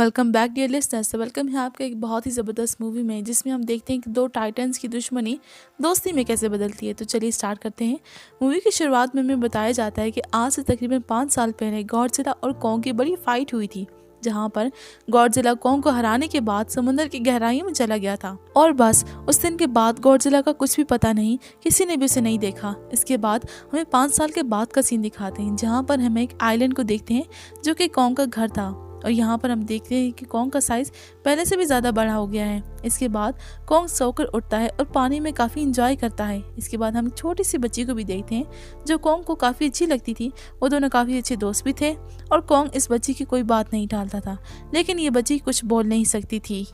Welcome back dear listeners. Welcome है आपका एक बहुत ही ज़बरदस्त मूवी में, जिसमें हम देखते हैं कि दो टाइटन्स की दुश्मनी दोस्ती में कैसे बदलती है। तो चलिए स्टार्ट करते हैं। मूवी की शुरुआत में हमें बताया जाता है कि आज से तकरीबन 5 साल पहले गॉडजिला और कॉन्ग की बड़ी फाइट हुई थी, जहाँ पर गॉडजिला कॉन्ग को हराने के बाद समुद्र की गहराइयों में चला गया था और बस उस दिन के बाद गॉडजिला का कुछ भी पता नहीं, किसी ने भी उसे नहीं देखा। इसके बाद हमें 5 साल के बाद का सीन दिखाते हैं, जहाँ पर हम एक आइलैंड को देखते हैं जो कि कॉन्ग का घर था। और यहाँ पर हम देखते हैं कि कॉन्ग का साइज पहले से भी ज़्यादा बड़ा हो गया है। इसके बाद कॉन्ग सोकर उठता है और पानी में काफ़ी इंजॉय करता है। इसके बाद हम छोटी सी बच्ची को भी देखते हैं जो कॉन्ग को काफ़ी अच्छी लगती थी। वो दोनों काफ़ी अच्छे दोस्त भी थे और कॉन्ग इस बच्ची की कोई बात नहीं टालता था, लेकिन ये बच्ची कुछ बोल नहीं सकती थी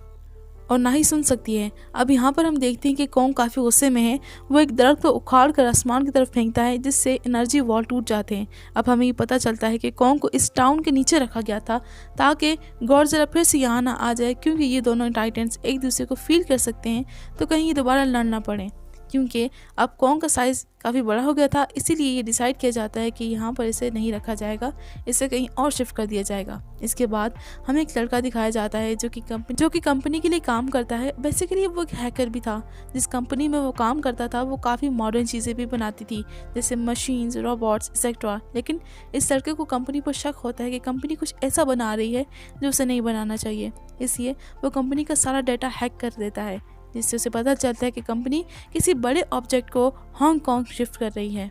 और ना ही सुन सकती है। अब यहाँ पर हम देखते हैं कि कॉन्ग काफ़ी गुस्से में है। वो एक दरख्त को उखाड़ कर आसमान की तरफ फेंकता है, जिससे एनर्जी वॉल टूट जाते हैं। अब हमें ये पता चलता है कि कॉन्ग को इस टाउन के नीचे रखा गया था ताकि गॉडजिला फिर से यहाँ ना आ जाए, क्योंकि ये दोनों टाइटन्स एक दूसरे को फील कर सकते हैं, तो कहीं ये दोबारा लड़ना पड़े। क्योंकि अब कॉन्ग का साइज़ काफ़ी बड़ा हो गया था, इसीलिए ये डिसाइड किया जाता है कि यहाँ पर इसे नहीं रखा जाएगा, इसे कहीं और शिफ्ट कर दिया जाएगा। इसके बाद हमें एक लड़का दिखाया जाता है जो कि कंपनी के लिए काम करता है। बेसिकली वो एक हैकर भी था। जिस कंपनी में वो काम करता था वो काफ़ी मॉडर्न चीज़ें भी बनाती थी, जैसे मशीन्स, रोबोट्स एक्सेट्रा। लेकिन इस लड़के को कंपनी पर शक होता है कि कंपनी कुछ ऐसा बना रही है जो उसे नहीं बनाना चाहिए, इसलिए वो कंपनी का सारा डाटा हैक कर देता है, जिससे उसे पता चलता है कि कंपनी किसी बड़े ऑब्जेक्ट को हांगकांग शिफ्ट कर रही है।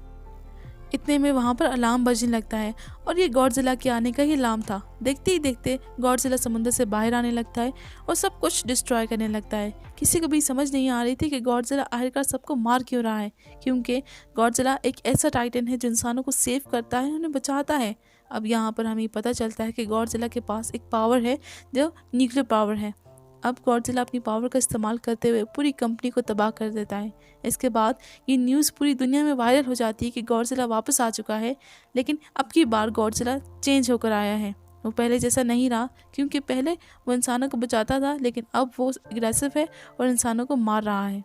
इतने में वहाँ पर अलार्म बजने लगता है और ये गॉडजिला के आने का ही अलार्म था। देखते ही देखते गॉडजिला समुद्र से बाहर आने लगता है और सब कुछ डिस्ट्रॉय करने लगता है। किसी को भी समझ नहीं आ रही थी कि गॉडजिला आखिरकार सबको मार क्यों रहा है, क्योंकि गॉडजिला एक ऐसा टाइटन है जो इंसानों को सेव करता है, उन्हें बचाता है। अब यहाँ पर हमें पता चलता है कि गॉडजिला के पास एक पावर है जो न्यूक्लियर पावर है। अब गॉडजिला अपनी पावर का इस्तेमाल करते हुए पूरी कंपनी को तबाह कर देता है। इसके बाद ये न्यूज़ पूरी दुनिया में वायरल हो जाती है कि गॉडजिला वापस आ चुका है, लेकिन अब की बार गॉडजिला चेंज होकर आया है। वो पहले जैसा नहीं रहा, क्योंकि पहले वो इंसानों को बचाता था, लेकिन अब वो एग्रेसिव है और इंसानों को मार रहा है।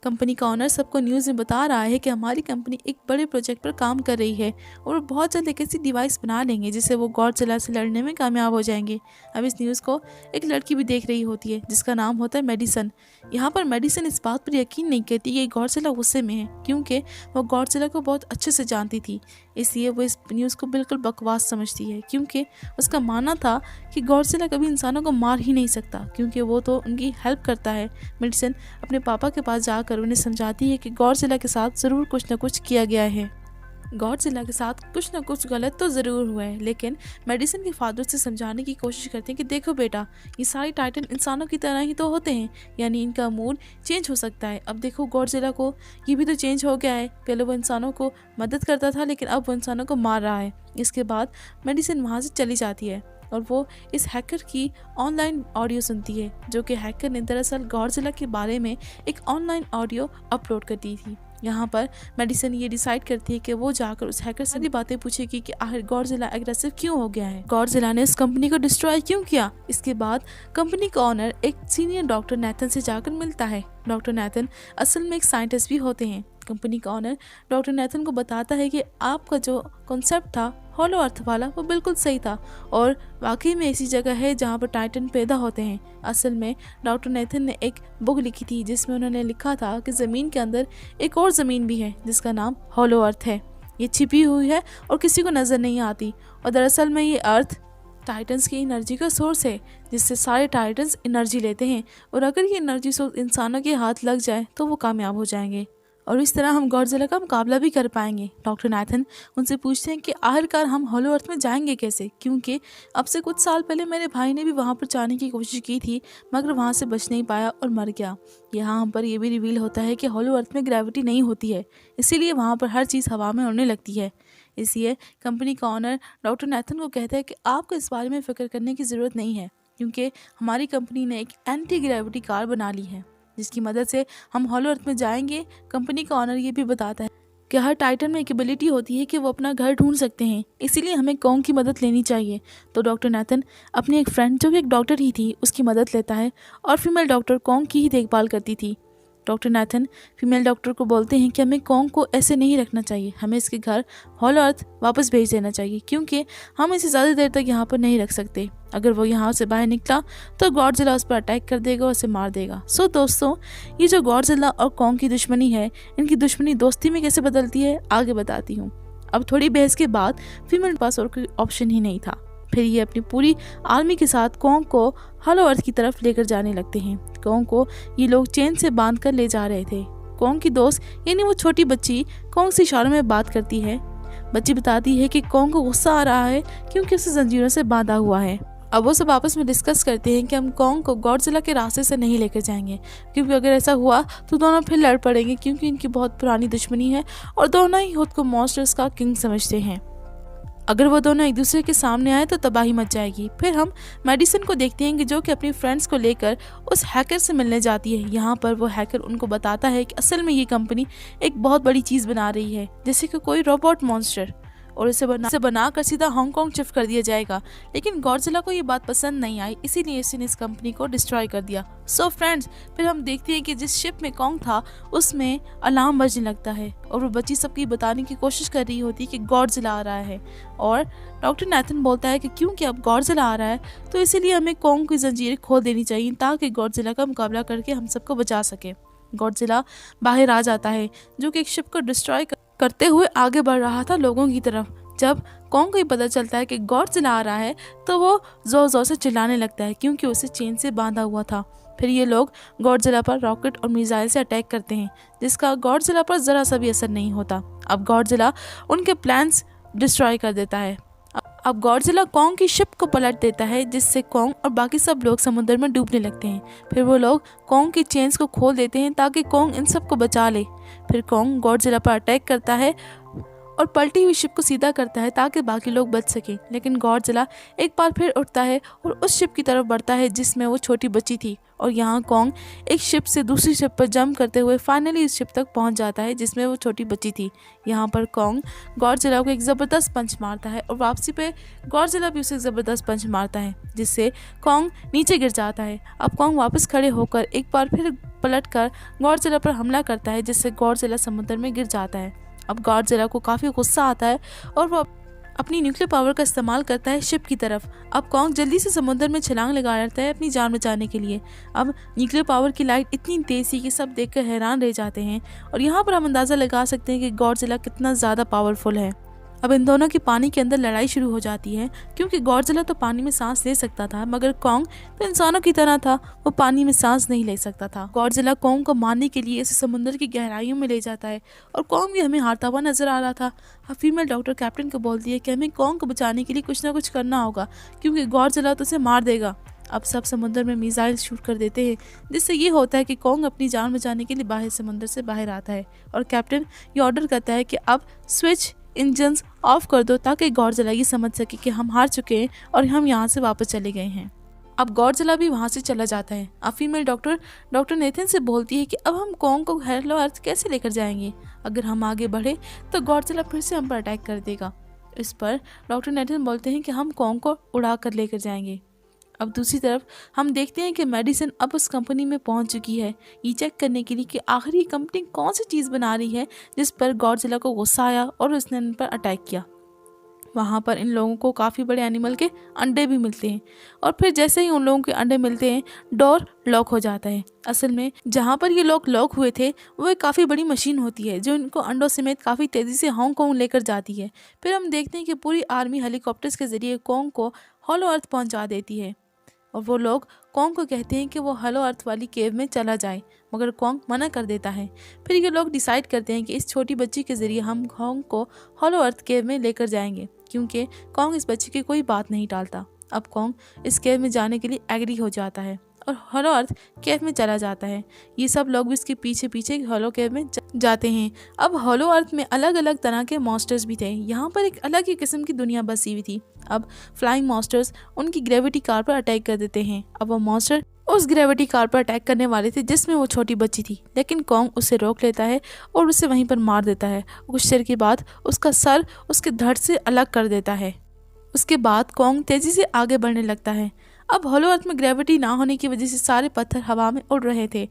कंपनी का ऑनर सबको न्यूज़ में बता रहा है कि हमारी कंपनी एक बड़े प्रोजेक्ट पर काम कर रही है और वो बहुत जल्द एक ऐसी डिवाइस बना लेंगे जिससे वो गॉडजिला से लड़ने में कामयाब हो जाएंगे। अब इस न्यूज़ को एक लड़की भी देख रही होती है जिसका नाम होता है मेडिसन। यहाँ पर मेडिसन इस बात पर यकीन नहीं करती कि गॉडजिला गुस्से में है, क्योंकि वो गॉडजिला को बहुत अच्छे से जानती थी। इसलिए वो इस न्यूज़ को बिल्कुल बकवास समझती है, क्योंकि उसका मानना था कि गॉडजिला कभी इंसानों को मार ही नहीं सकता, क्योंकि वो तो उनकी हेल्प करता है। मेडिसन अपने पापा के पास जाकर उन्हें समझाती है कि गॉडजिला के साथ ज़रूर कुछ न कुछ किया गया है। गॉडजिला के साथ कुछ ना कुछ गलत तो ज़रूर हुआ है, लेकिन मेडिसन के फादर से समझाने की कोशिश करते हैं कि देखो बेटा, ये सारे टाइटन इंसानों की तरह ही तो होते हैं, यानी इनका मूड चेंज हो सकता है। अब देखो गॉडजिला को ये भी तो चेंज हो गया है, पहले वो इंसानों को मदद करता था, लेकिन अब वो इंसानों को मार रहा है। इसके बाद मेडिसन वहाँ से चली जाती है और वो इस हैकर की ऑनलाइन ऑडियो सुनती है, जो कि हैकर ने दरअसल गॉडजिला के बारे में एक ऑनलाइन ऑडियो अपलोड कर दी थी। यहाँ पर मेडिसन ये डिसाइड करती है कि वो जाकर उस हैकर से बातें पूछेगी कि आखिर गॉडजिला एग्रेसिव क्यों हो गया है, गॉडजिला ने उस कंपनी को डिस्ट्रॉय क्यों किया। इसके बाद कंपनी का ऑनर एक सीनियर डॉक्टर नेथन से जाकर मिलता है। डॉक्टर नेथन असल में एक साइंटिस्ट भी होते हैं। कंपनी का ऑनर डॉक्टर नेथन को बताता है कि आपका जो कॉन्सेप्ट था हॉलो अर्थ वाला, वो बिल्कुल सही था और वाकई में ऐसी जगह है जहाँ पर टाइटन पैदा होते हैं। असल में डॉक्टर नेथन ने एक बुक लिखी थी जिसमें उन्होंने लिखा था कि ज़मीन के अंदर एक और ज़मीन भी है जिसका नाम हॉलो अर्थ है। ये छिपी हुई है और किसी को नज़र नहीं आती, और दरअसल में ये अर्थ टाइटन्स की एनर्जी का सोर्स है, जिससे सारे टाइटन्स एनर्जी लेते हैं, और अगर ये एनर्जी सोर्स इंसानों के हाथ लग जाए तो वो कामयाब हो जाएंगे और इस तरह हम गॉडजिला का मुकाबला भी कर पाएंगे। डॉक्टर नेथन उनसे पूछते हैं कि आखिरकार हम हॉलो अर्थ में जाएंगे कैसे, क्योंकि अब से कुछ साल पहले मेरे भाई ने भी वहाँ पर जाने की कोशिश की थी, मगर वहाँ से बच नहीं पाया और मर गया। यहाँ हम पर यह भी रिवील होता है कि हॉलो अर्थ में ग्रेविटी नहीं होती है, इसीलिए वहाँ पर हर चीज़ हवा में उड़ने लगती है। इसलिए कंपनी का ऑनर डॉक्टर नेथन को कहता है कि आपको इस बारे में फ़िक्र करने की ज़रूरत नहीं है, क्योंकि हमारी कंपनी ने एक एंटी ग्रेविटी कार बना ली है जिसकी मदद से हम हॉलो अर्थ में जाएंगे। कंपनी का ऑनर ये भी बताता है कि हर टाइटन में एक एबिलिटी होती है कि वो अपना घर ढूंढ सकते हैं, इसीलिए हमें कॉन्ग की मदद लेनी चाहिए। तो डॉक्टर नेथन अपनी एक फ्रेंड जो कि एक डॉक्टर ही थी उसकी मदद लेता है और फीमेल डॉक्टर कॉन्ग की ही देखभाल करती थी। डॉक्टर नाथन फीमेल डॉक्टर को बोलते हैं कि हमें कॉन्ग को ऐसे नहीं रखना चाहिए, हमें इसके घर हॉलो अर्थ वापस भेज देना चाहिए क्योंकि हम इसे ज़्यादा देर तक यहाँ पर नहीं रख सकते। अगर वो यहाँ से बाहर निकला तो गॉडजिला उस पर अटैक कर देगा और उसे मार देगा। सो दोस्तों, ये जो गॉडजिला और कॉन्ग की दुश्मनी है, इनकी दुश्मनी दोस्ती में कैसे बदलती है आगे बताती हूँ। अब थोड़ी बहस के बाद फीमेल के पास और कोई ऑप्शन ही नहीं था। फिर ये अपनी पूरी आर्मी के साथ कॉन्ग को हॉलो अर्थ की तरफ लेकर जाने लगते हैं। कॉन्ग को ये लोग चेन से बांध कर ले जा रहे थे। कॉन्ग की दोस्त यानी वो छोटी बच्ची कॉन्ग से इशारों में बात करती है। बच्ची बताती है कि कॉन्ग को गुस्सा आ रहा है क्योंकि उसे जंजीरों से बांधा हुआ है। अब वो सब आपस में डिस्कस करते हैं कि हम कॉन्ग को गॉडजिला के रास्ते से नहीं लेकर जाएंगे क्योंकि अगर ऐसा हुआ तो दोनों फिर लड़ पड़ेंगे क्योंकि इनकी बहुत पुरानी दुश्मनी है और दोनों ही खुद को मॉन्स्टर्स का किंग समझते हैं। अगर वो दोनों एक दूसरे के सामने आए तो तबाही मच जाएगी। फिर हम मेडिसिन को देखते हैं कि जो कि अपनी फ्रेंड्स को लेकर उस हैकर से मिलने जाती है। यहाँ पर वो हैकर उनको बताता है कि असल में ये कंपनी एक बहुत बड़ी चीज़ बना रही है, जैसे कि कोई रोबोट मॉन्स्टर, और इसे बनाकर सीधा हांगकांग शिफ्ट कर दिया जाएगा। लेकिन गॉडजिला को ये बात पसंद नहीं आई, इसीलिए इसने इस कंपनी को डिस्ट्रॉय कर दिया। सो फ्रेंड्स, फिर हम देखते हैं कि जिस शिप में कॉन्ग था उसमें अलार्म बजने लगता है और वो बच्ची सबकी बताने की कोशिश कर रही होती है कि गॉडजिला आ रहा है। और डॉक्टर नाथन बोलता है कि क्योंकि अब गॉडजिला आ रहा है तो इसीलिए हमें कॉन्ग की जंजीरें खोल देनी चाहिए ताकि गॉडजिला का मुकाबला करके हम सबको बचा सके। गॉडजिला बाहर आ जाता है जो कि एक शिप को डिस्ट्रॉय करते हुए आगे बढ़ रहा था लोगों की तरफ। जब कॉन्ग को ये पता चलता है कि गॉडजिला आ रहा है तो वो जोर जोर से चिल्लाने लगता है क्योंकि उसे चेन से बांधा हुआ था। फिर ये लोग गॉडजिला पर रॉकेट और मिसाइल से अटैक करते हैं जिसका गॉडजिला पर ज़रा सा भी असर नहीं होता। अब गॉडजिला उनके प्लान्स डिस्ट्रॉय कर देता है। अब गॉडजिला कॉन्ग की शिप को पलट देता है जिससे कॉन्ग और बाकी सब लोग समुद्र में डूबने लगते हैं। फिर वो लोग कॉन्ग की चेन्स को खोल देते हैं ताकि कॉन्ग इन सब को बचा ले। फिर कॉन्ग गॉडजिला पर अटैक करता है और पलटी हुई शिप को सीधा करता है ताकि बाकी लोग बच सकें। लेकिन गॉडजिला एक बार फिर उठता है और उस शिप की तरफ बढ़ता है जिसमें वो छोटी बच्ची थी। और यहाँ कॉन्ग एक शिप से दूसरी शिप पर जंप करते हुए फाइनली उस शिप तक पहुँच जाता है जिसमें वो छोटी बच्ची थी। यहाँ पर कॉन्ग गॉडजिला को एक ज़बरदस्त पंच मारता है और वापसी पे गॉडजिला भी उसे एक ज़बरदस्त पंच मारता है जिससे कॉन्ग नीचे गिर जाता है। अब कॉन्ग वापस खड़े होकर एक बार फिर पलट कर गॉडजिला पर हमला करता है जिससे गॉडजिला समुद्र में गिर जाता है। अब गॉडजिला को काफ़ी गुस्सा आता है और वो अपनी न्यूक्लियर पावर का इस्तेमाल करता है शिप की तरफ। अब कॉन्ग जल्दी से समुद्र में छलांग लगा लेता है अपनी जान बचाने के लिए। अब न्यूक्लियर पावर की लाइट इतनी तेज थी कि सब देखकर हैरान रह जाते हैं और यहाँ पर हम अंदाज़ा लगा सकते हैं कि गॉडजिला कितना ज़्यादा पावरफुल है। अब इन दोनों की पानी के अंदर लड़ाई शुरू हो जाती है क्योंकि गॉडजिला तो पानी में सांस ले सकता था मगर कॉन्ग तो इंसानों की तरह था, वो पानी में सांस नहीं ले सकता था। गॉडजिला कॉन्ग को मारने के लिए इसे समुद्र की गहराइयों में ले जाता है और कॉन्ग भी हमें हारता हुआ नजर आ रहा था। अब फीमेल डॉक्टर कैप्टन को बोलती है कि हमें कॉन्ग को बचाने के लिए कुछ ना कुछ करना होगा क्योंकि गॉडजिला तो उसे मार देगा। अब सब समुद्र में मिसाइल शूट कर देते हैं जिससे ये होता है कि कॉन्ग अपनी जान बचाने के लिए बाहर समुद्र से बाहर आता है और कैप्टन ये ऑर्डर करता है कि अब स्विच इंजन्स ऑफ कर दो ताकि गॉडजिला ये समझ सके कि हम हार चुके हैं और हम यहाँ से वापस चले गए हैं। अब गॉडजिला भी वहाँ से चला जाता है। अब फीमेल डॉक्टर नेथन से बोलती है कि अब हम कॉन्ग को हॉलो अर्थ कैसे लेकर जाएंगे, अगर हम आगे बढ़े तो गॉडजिला फिर से हम पर अटैक कर देगा। इस पर डॉक्टर नेथन बोलते हैं कि हम कॉन्ग को उड़ा कर लेकर जाएंगे। अब दूसरी तरफ हम देखते हैं कि मेडिसिन अब उस कंपनी में पहुंच चुकी है ये चेक करने के लिए कि आखिर ये कंपनी कौन सी चीज़ बना रही है जिस पर गॉडजिला को गुस्सा आया और उसने इन पर अटैक किया। वहाँ पर इन लोगों को काफ़ी बड़े एनिमल के अंडे भी मिलते हैं और फिर जैसे ही उन लोगों के अंडे मिलते हैं डोर लॉक हो जाता है। असल में जहाँ पर ये लोग लॉक हुए थे वो एक काफ़ी बड़ी मशीन होती है जो इनको अंडों समेत काफ़ी तेज़ी से हांगकांग लेकर जाती है। फिर हम देखते हैं कि पूरी आर्मी हेलीकॉप्टर्स के ज़रिए कॉन्ग को हॉलो अर्थ पहुँचा देती है और वो लोग कॉन्ग को कहते हैं कि वो हॉलो अर्थ वाली केव में चला जाए मगर कॉन्ग मना कर देता है। फिर ये लोग डिसाइड करते हैं कि इस छोटी बच्ची के ज़रिए हम कॉन्ग को हॉलो अर्थ केव में लेकर जाएंगे क्योंकि कॉन्ग इस बच्ची की कोई बात नहीं टालता। अब कॉन्ग इस केव में जाने के लिए एग्री हो जाता है और हॉलो अर्थ केव में चला जाता है। ये सब लोग भी इसके पीछे पीछे हॉलो केव में जाते हैं। अब हॉलो अर्थ में अलग अलग तरह के मॉन्स्टर्स भी थे। यहाँ पर एक अलग ही किस्म की दुनिया बसी हुई थी। अब फ्लाइंग मॉन्स्टर्स उनकी ग्रेविटी कार पर अटैक कर देते हैं। अब वो मॉन्स्टर उस ग्रेविटी कार पर अटैक करने वाले थे जिसमें वो छोटी बच्ची थी, लेकिन कॉन्ग उसे रोक लेता है और उसे वहीं पर मार देता है। कुछ देर के बाद उसका सर उसके धड़ से अलग कर देता है। उसके बाद कॉन्ग तेज़ी से आगे बढ़ने लगता है। अब हॉलो अर्थ में ग्रेविटी ना होने की वजह से सारे पत्थर हवा में उड़ रहे थे।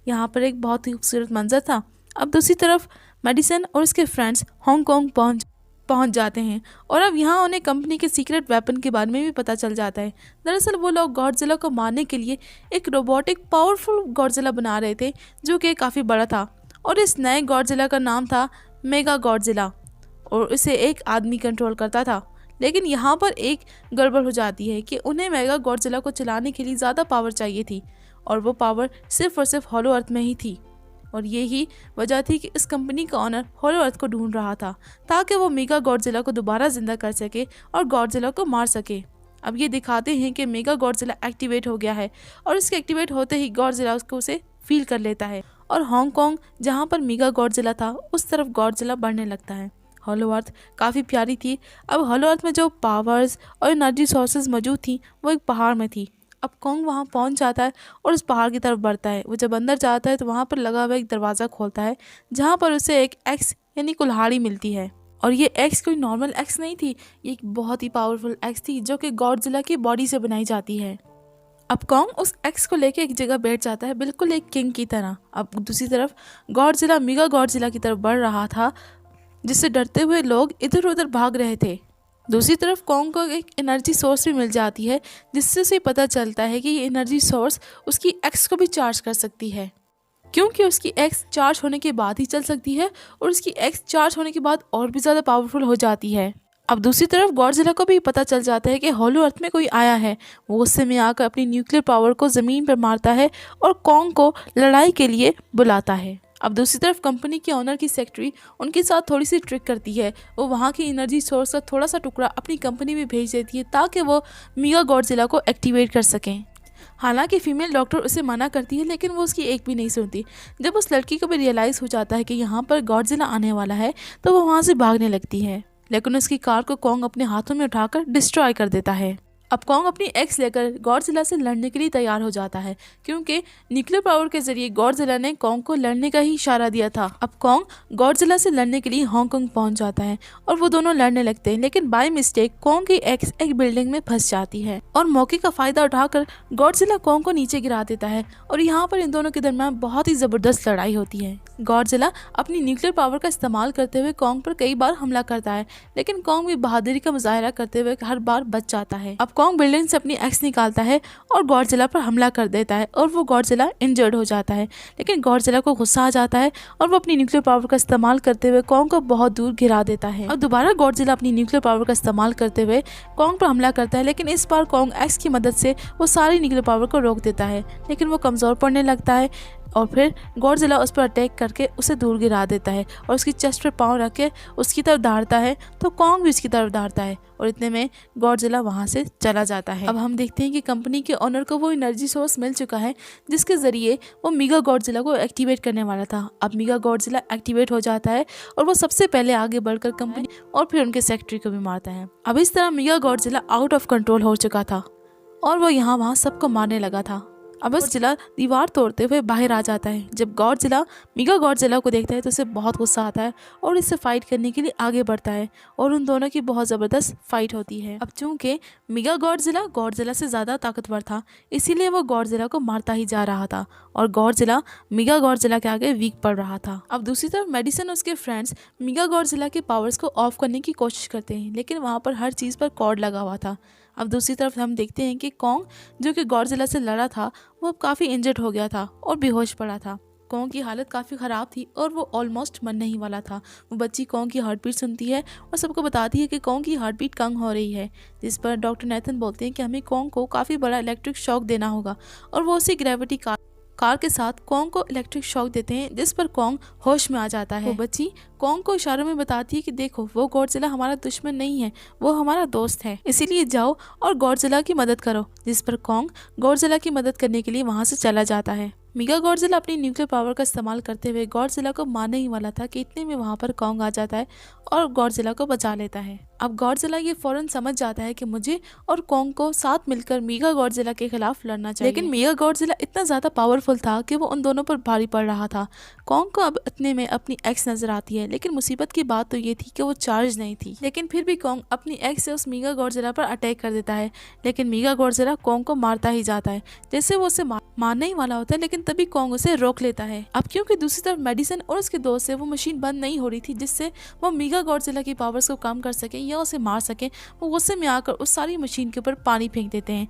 यहाँ पर एक बहुत ही खूबसूरत मंजर था। अब दूसरी तरफ मेडिसन और उसके फ्रेंड्स हांगकांग पहुंच जाते हैं और अब यहाँ उन्हें कंपनी के सीक्रेट वेपन के बारे में भी पता चल जाता है। दरअसल वो लोग गॉडजिला को मारने के लिए एक रोबोटिक पावरफुल गॉडजिला बना रहे थे जो कि काफ़ी बड़ा था और इस नए गॉडजिला का नाम था मेगा गॉडजिला और इसे एक आदमी कंट्रोल करता था। लेकिन यहाँ पर एक गड़बड़ हो जाती है कि उन्हें मेगा गॉडजिला को चलाने के लिए ज़्यादा पावर चाहिए थी और वो पावर सिर्फ और सिर्फ हॉलो अर्थ में ही थी और यही वजह थी कि इस कंपनी का ऑनर हॉलो अर्थ को ढूंढ रहा था ताकि वो मेगा गॉडजिला को दोबारा जिंदा कर सके और गॉडजिला को मार सके। अब ये दिखाते हैं कि मेगा गॉडजिला एक्टिवेट हो गया है और इसके एक्टिवेट होते ही गॉडजिला उसको उसे फील कर लेता है और हांगकांग जहाँ पर मेगा गॉडजिला था उस तरफ गॉडजिला बढ़ने लगता है। हॉलो अर्थ काफ़ी प्यारी थी। अब हॉलो अर्थ में जो पावर्स और एनर्जी सोर्सेज मौजूद थी वो एक पहाड़ में थी। अब कॉन्ग वहाँ पहुँच जाता है और उस पहाड़ की तरफ बढ़ता है। वो जब अंदर जाता है तो वहाँ पर लगा हुआ एक दरवाज़ा खोलता है जहाँ पर उसे एक एक्स यानी कुल्हाड़ी मिलती है और ये एक्स कोई नॉर्मल एक्स नहीं थी, ये एक बहुत ही पावरफुल एक्स थी जो कि गॉडजिला की बॉडी से बनाई जाती है। अब कॉन्ग उस एक्स को लेके एक जगह बैठ जाता है बिल्कुल एक किंग की तरह। अब दूसरी तरफ गॉडजिला मेगा गॉडजिला की तरफ बढ़ रहा था जिससे डरते हुए लोग इधर उधर भाग रहे थे। दूसरी तरफ कॉन्ग को एक एनर्जी सोर्स भी मिल जाती है जिससे उसे पता चलता है कि ये एनर्जी सोर्स उसकी एक्स को भी चार्ज कर सकती है क्योंकि उसकी एक्स चार्ज होने के बाद ही चल सकती है और उसकी एक्स चार्ज होने के बाद और भी ज़्यादा पावरफुल हो जाती है। अब दूसरी तरफ गॉडजिला को भी पता चल जाता है कि हॉलो अर्थ में कोई आया है। वो गुस्से में आकर अपनी न्यूक्लियर पावर को ज़मीन पर मारता है और कॉन्ग को लड़ाई के लिए बुलाता है। अब दूसरी तरफ कंपनी के ऑनर की सेक्रेटरी उनके साथ थोड़ी सी ट्रिक करती है। वो वहाँ की एनर्जी सोर्स का थोड़ा सा टुकड़ा अपनी कंपनी में भेज देती है ताकि वो मेगा गॉडजिला को एक्टिवेट कर सकें। हालांकि फीमेल डॉक्टर उसे मना करती है लेकिन वो उसकी एक भी नहीं सुनती। जब उस लड़की को भी रियलाइज़ हो जाता है कि यहाँ पर गॉडजिला आने वाला है तो वो वहाँ से भागने लगती है लेकिन उसकी कार को कॉन्ग अपने हाथों में उठाकर डिस्ट्रॉय कर देता है। अब कॉन्ग अपनी एक्स लेकर गॉडजिला से लड़ने के लिए तैयार हो जाता है क्योंकि न्यूक्लियर पावर के जरिए गॉडजिला ने कॉन्ग को लड़ने का ही इशारा दिया था। अब कॉन्ग गॉडजिला से लड़ने के लिए हांगकांग पहुंच जाता है और वो दोनों लड़ने लगते हैं लेकिन बाय मिस्टेक कॉन्ग की एक्स एक बिल्डिंग में फंस जाती है और मौके का फायदा उठाकर गॉडजिला कॉन्ग को नीचे गिरा देता है और यहाँ पर इन दोनों के दरमियान बहुत ही जबरदस्त लड़ाई होती है। गॉडजिला अपनी न्यूक्लियर पावर का इस्तेमाल करते हुए कॉन्ग पर कई बार हमला करता है लेकिन कॉन्ग भी बहादुरी का मुजाहरा करते हुए हर बार बच जाता है। अब कॉन्ग बिल्डिंग से अपनी एक्स निकालता है और गॉडजिला पर हमला कर देता है और वो गॉडजिला इंजर्ड हो जाता है लेकिन गॉडजिला को गुस्सा आ जाता है और वो अपनी न्यूक्लियर पावर का इस्तेमाल करते हुए कॉन्ग को बहुत दूर गिरा देता है। और दोबारा गॉडजिला अपनी न्यूक्लियर पावर का इस्तेमाल करते हुए कॉन्ग पर हमला करता है लेकिन इस बार कॉन्ग एक्स की मदद से वो सारी न्यूक्लियर पावर को रोक देता है लेकिन वो कमज़ोर पड़ने लगता है और फिर गॉडजिला उस पर अटैक करके उसे दूर गिरा देता है और उसकी चेस्ट पर पाँव रख के उसकी तरफ दौड़ता है तो कॉन्ग भी उसकी तरफ दौड़ता है और इतने में गॉडजिला वहाँ से चला जाता है। अब हम देखते हैं कि कंपनी के ऑनर को वो एनर्जी सोर्स मिल चुका है जिसके ज़रिए वो मेगा गॉडजिला को एक्टिवेट करने वाला था। अब मेगा गॉडजिला एक्टिवेट हो जाता है और वो सबसे पहले आगे बढ़कर कंपनी और फिर उनके सेक्रेटरी को भी मारता है। अब इस तरह mega Godzilla out of control हो चुका था और वो यहाँ वहाँ सबको मारने लगा था। अब गॉडजिला दीवार तोड़ते हुए बाहर आ जाता है। जब गॉडजिला मेगा गॉडजिला को देखता है तो उसे बहुत गुस्सा आता है और इससे फाइट करने के लिए आगे बढ़ता है और उन दोनों की बहुत ज़बरदस्त फाइट होती है। अब चूंकि मेगा गॉडजिला से ज़्यादा ताकतवर था इसीलिए वो गॉडजिला को मारता ही जा रहा था और गॉडजिला मेगा गॉडजिला के आगे वीक पड़ रहा था। अब दूसरी तरफ मेडिसन और उसके फ्रेंड्स मेगा गॉडजिला के पावर्स को ऑफ करने की कोशिश करते हैं लेकिन वहाँ पर हर चीज़ पर कॉर्ड लगा हुआ था। अब दूसरी तरफ हम देखते हैं कि कॉन्ग जो कि गॉडजिला से लड़ा था वो अब काफ़ी इंजर्ड हो गया था और बेहोश पड़ा था। कॉन्ग की हालत काफ़ी ख़राब थी और वो ऑलमोस्ट मरने ही वाला था। वो बच्ची कॉन्ग की हार्ट बीट सुनती है और सबको बताती है कि कॉन्ग की हार्ट बीट कम हो रही है जिस पर डॉक्टर नेथन बोलते हैं कि हमें कॉन्ग को काफ़ी बड़ा इलेक्ट्रिक शॉक देना होगा और वो उसी ग्रेविटी कार के साथ कॉन्ग को इलेक्ट्रिक शॉक देते हैं जिस पर कॉन्ग होश में आ जाता है। वो बच्ची कॉन्ग को इशारों में बताती है कि देखो वो गॉडजिला हमारा दुश्मन नहीं है, वो हमारा दोस्त है, इसीलिए जाओ और गॉडजिला की मदद करो। जिस पर कॉन्ग गॉडजिला की मदद करने के लिए वहाँ से चला जाता है। मेगा गॉडजिला अपनी न्यूक्लियर पावर का इस्तेमाल करते हुए गॉडजिला को मारने ही वाला था कि इतने में वहाँ पर कॉन्ग आ जाता है और गॉडजिला को बचा लेता है। अब गॉडजिला ये फौरन समझ जाता है कि मुझे और कॉन्ग को साथ मिलकर मेगा गॉडजिला के खिलाफ लड़ना चाहिए। लेकिन मेगा गॉडजिला इतना ज्यादा पावरफुल था कि वो उन दोनों पर भारी पड़ रहा था। कॉन्ग को अब इतने में अपनी एक्स नजर आती है, लेकिन मुसीबत की बात तो ये थी कि वो चार्ज नहीं थी। लेकिन फिर भी कॉन्ग अपनी एक्स से उस मेगा गॉडजिला पर अटैक कर देता है, लेकिन मेगा गॉडजिला कॉन्ग को मारता ही जाता है, जैसे वो उसे मारने ही वाला होता है। लेकिन तभी कॉन्ग उसे रोक लेता है। अब क्योंकि दूसरी तरफ मेडिसन और उसके दोस्त से वो मशीन बंद नहीं हो रही थी जिससे वो मेगा गॉडजिला की पावर्स को कम कर सके या उसे मार सके, वो गुस्से में आकर उस सारी मशीन के ऊपर पानी फेंक देते हैं,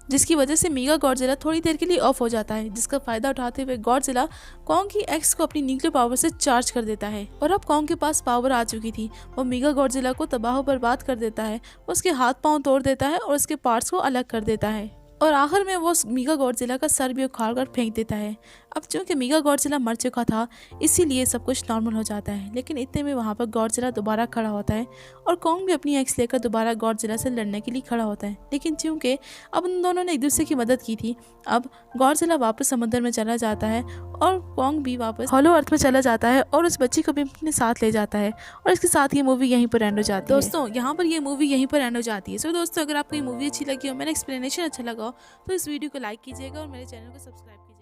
जिसकी वजह से मेगा गॉडजिला थोड़ी देर के लिए ऑफ हो जाता है। जिसका फायदा उठाते हुए गॉडजिला कॉन्ग की एक्स को अपनी न्यूक्लियर पावर से चार्ज कर देता है और अब कॉन्ग के पास पावर आ चुकी थी। वो मेगा गॉडजिला को तबाह बर्बाद कर देता है, उसके हाथ पांव तोड़ देता है और उसके पार्ट्स को अलग कर देता है और आखिर में वो मेगा गॉडजिला का सर भी उखाड़ कर फेंक देता है। अब चूंकि मेगा गॉडजिला मर चुका था इसीलिए सब कुछ नॉर्मल हो जाता है। लेकिन इतने में वहाँ पर गॉडजिला दोबारा खड़ा होता है और कॉन्ग भी अपनी एक्स लेकर दोबारा गॉडजिला से लड़ने के लिए खड़ा होता है। लेकिन चूंकि अब उन दोनों ने एक दूसरे की मदद की थी, अब गॉडजिला वापस समुद्र में चला जाता है और कॉन्ग भी वापस हॉलो अर्थ में चला जाता है और उस बच्ची को भी अपने साथ ले जाता है और इसके साथ ये मूवी यहीं पर एंड हो जाती है। दोस्तों यहाँ पर ये मूवी यहीं पर एंड हो जाती है। सो दोस्तों अगर आपको ये मूवी अच्छी लगी हो, मेरा एक्सप्लेनेशन अच्छा लगा हो, तो इस वीडियो को लाइक कीजिएगा और मेरे चैनल को सब्सक्राइब कीजिएगा।